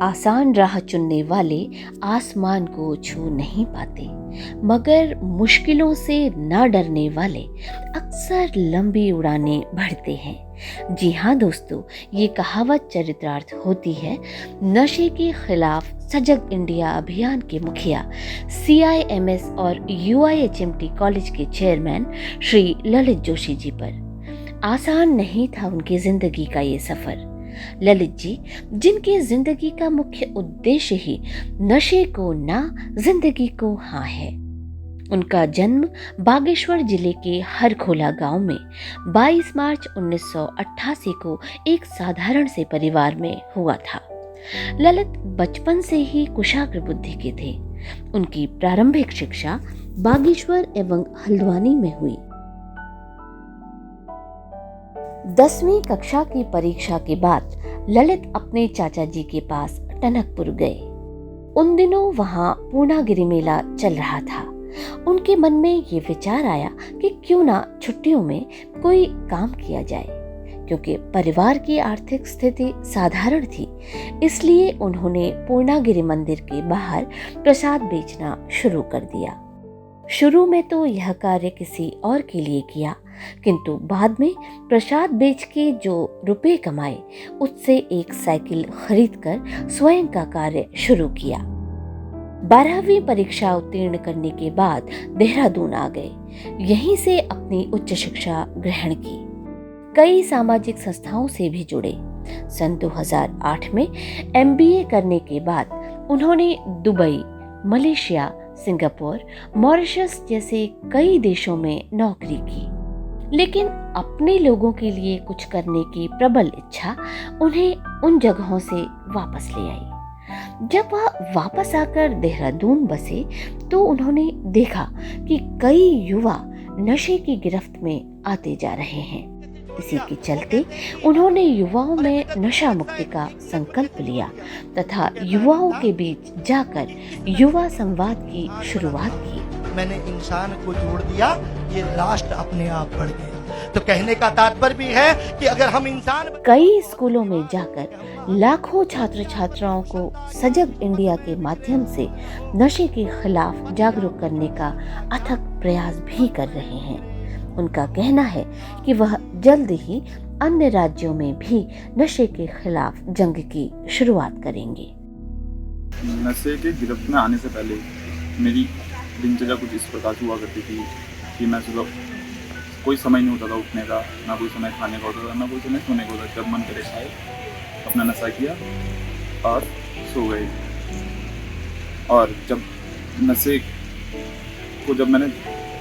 आसान राह चुनने वाले आसमान को छू नहीं पाते, मगर मुश्किलों से ना डरने वाले अक्सर लंबी उड़ानें भरते हैं। जी हाँ दोस्तों, ये कहावत चरितार्थ होती है नशे के खिलाफ सजग इंडिया अभियान के मुखिया, CIMS और UIHMT कॉलेज के चेयरमैन श्री ललित जोशी जी पर। आसान नहीं था उनकी जिंदगी का ये सफर। ललित जी, जिनकी जिंदगी का मुख्य उद्देश्य ही नशे को ना जिंदगी को हाँ है। उनका जन्म बागेश्वर जिले के हरखोला गांव में 22 मार्च 1988 को एक साधारण से परिवार में हुआ था। ललित बचपन से ही कुशाग्र बुद्धि के थे। उनकी प्रारंभिक शिक्षा बागेश्वर एवं हल्द्वानी में हुई। 10वीं कक्षा की परीक्षा के बाद ललित अपने चाचा जी के पास टनकपुर गए। उन दिनों वहां पूर्णागिरि मेला चल रहा था। उनके मन में ये विचार आया कि क्यों ना छुट्टियों में कोई काम किया जाए। क्योंकि परिवार की आर्थिक स्थिति साधारण थी, इसलिए उन्होंने पूर्णागिरि मंदिर के बाहर प्रसाद बेचना शुरू कर दिया। शुरू में तो यह कार्य किसी और के लिए किया, किंतु बाद में प्रसाद बेच के जो रुपए कमाए उससे एक साइकिल खरीदकर स्वयं का कार्य शुरू किया। 12वीं परीक्षा उत्तीर्ण करने के बाद देहरादून आ गए। यहीं से अपनी उच्च शिक्षा ग्रहण की। कई सामाजिक संस्थाओं से भी जुड़े। सन 2008 में MBA करने के बाद उन्होंने दुबई, मलेशिया, सिंगापुर, मॉरिशस जैसे कई देशों में नौकरी की। लेकिन अपने लोगों के लिए कुछ करने की प्रबल इच्छा उन्हें उन जगहों से वापस ले आई। जब वह वापस आकर देहरादून बसे तो उन्होंने देखा कि कई युवा नशे की गिरफ्त में आते जा रहे हैं। इसी के चलते उन्होंने युवाओं में नशा मुक्ति का संकल्प लिया तथा युवाओं के बीच जाकर युवा संवाद की शुरुआत की। मैंने इंसान को जोड़ दिया, ये राष्ट्र अपने आप बढ़ गया। तो कहने का तात्पर्य भी है कि अगर हम इंसान कई स्कूलों में जाकर लाखों छात्र छात्राओं को सजग इंडिया के माध्यम से नशे के खिलाफ जागरूक करने का अथक प्रयास भी कर रहे हैं। उनका कहना है कि वह जल्द ही अन्य राज्यों में भी नशे के खिलाफ जंग की शुरुआत करेंगे। नशे के गिरफ्त में आने से पहले मेरी दिनचर्या कुछ इस प्रकार से हुआ करती थी कि मैं सुबह कोई समय नहीं होता था उठने का, ना कोई समय खाने का होता था, ना कोई समय सोने का होता था। जब मन करे खाए, अपना नशा किया और सो गए। और जब नशे को जब मैंने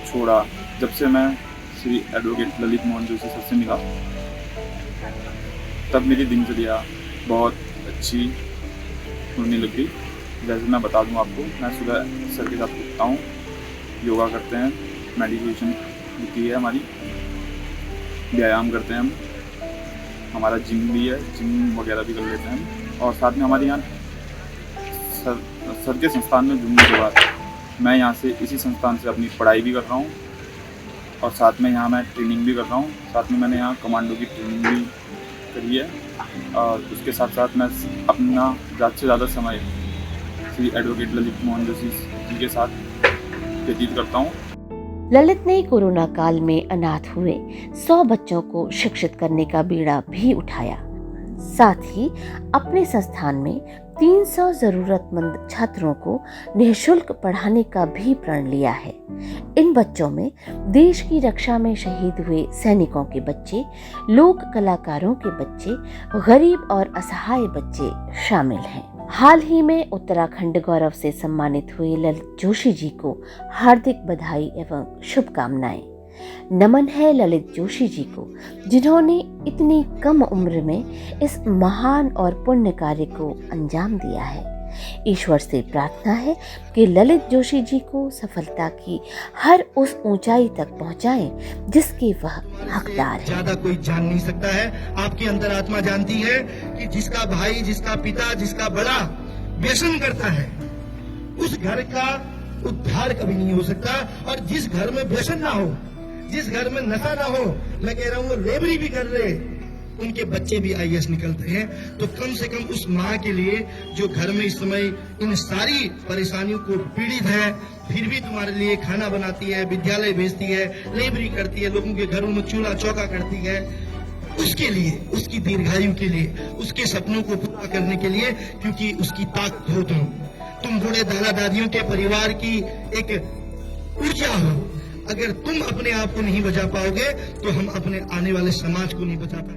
छोड़ा, जब से मैं श्री एडवोकेट ललित मोहन जोशी सर से मिला, तब मेरी दिनचर्या बहुत अच्छी होने लगी। जैसे मैं बता दूं आपको, मैं सुबह सर के साथ उठता हूँ, योगा करते हैं, मेडिटेशन होती है हमारी, व्यायाम करते हैं हम, हमारा जिम भी है, जिम वगैरह भी कर लेते हैं। और साथ में हमारे यहाँ सर के संस्थान में जुड़ने के बाद मैं यहाँ से इसी संस्थान से अपनी पढ़ाई भी कर रहा हूँ और साथ में यहाँ मैं ट्रेनिंग भी कर रहा हूँ। साथ में मैंने यहाँ कमांडो की ट्रेनिंग भी करी है और उसके साथ साथ मैं अपना ज़्यादा से ज़्यादा समय श्री एडवोकेट ललित मोहन जोशी जी के साथ व्यतीत करता हूँ। ललित ने कोरोना काल में अनाथ हुए 100 बच्चों को शिक्षित करने का बीड़ा भी उठाया। साथ ही अपने संस्थान में 300 जरूरतमंद छात्रों को निःशुल्क पढ़ाने का भी प्रण लिया है। इन बच्चों में देश की रक्षा में शहीद हुए सैनिकों के बच्चे, लोक कलाकारों के बच्चे, गरीब और असहाय बच्चे शामिल हैं। हाल ही में उत्तराखंड गौरव से सम्मानित हुए ललित जोशी जी को हार्दिक बधाई एवं शुभकामनाएं। नमन है ललित जोशी जी को, जिन्होंने इतनी कम उम्र में इस महान और पुण्य कार्य को अंजाम दिया है। ईश्वर से प्रार्थना है कि ललित जोशी जी को सफलता की हर उस ऊंचाई तक पहुंचाएं जिसके वह हकदार है। ज्यादा कोई जान नहीं सकता है, आपकी अंतरात्मा जानती है कि जिसका भाई, जिसका पिता, जिसका बड़ा व्यसन करता है, उस घर का उद्धार कभी नहीं हो सकता। और जिस घर में व्यसन ना हो, जिस घर में नशा ना हो, मैं कह रहा हूँ रेबरी भी कर रहे, उनके बच्चे भी आईएएस निकलते हैं। तो कम से कम उस माँ के लिए जो घर में इस समय इन सारी परेशानियों को पीड़ित है, फिर भी तुम्हारे लिए खाना बनाती है, विद्यालय भेजती है, लेबरी करती है, लोगों के घरों में चूल्हा चौका करती है, उसके लिए, उसकी दीर्घायु के लिए, उसके सपनों को पूरा करने के लिए, क्योंकि उसकी ताकत हो तुम बूढ़े दादा दादियों के परिवार की एक ऊर्जा हो। अगर तुम अपने आप को नहीं बचा पाओगे तो हम अपने आने वाले समाज को नहीं बचा पाएंगे।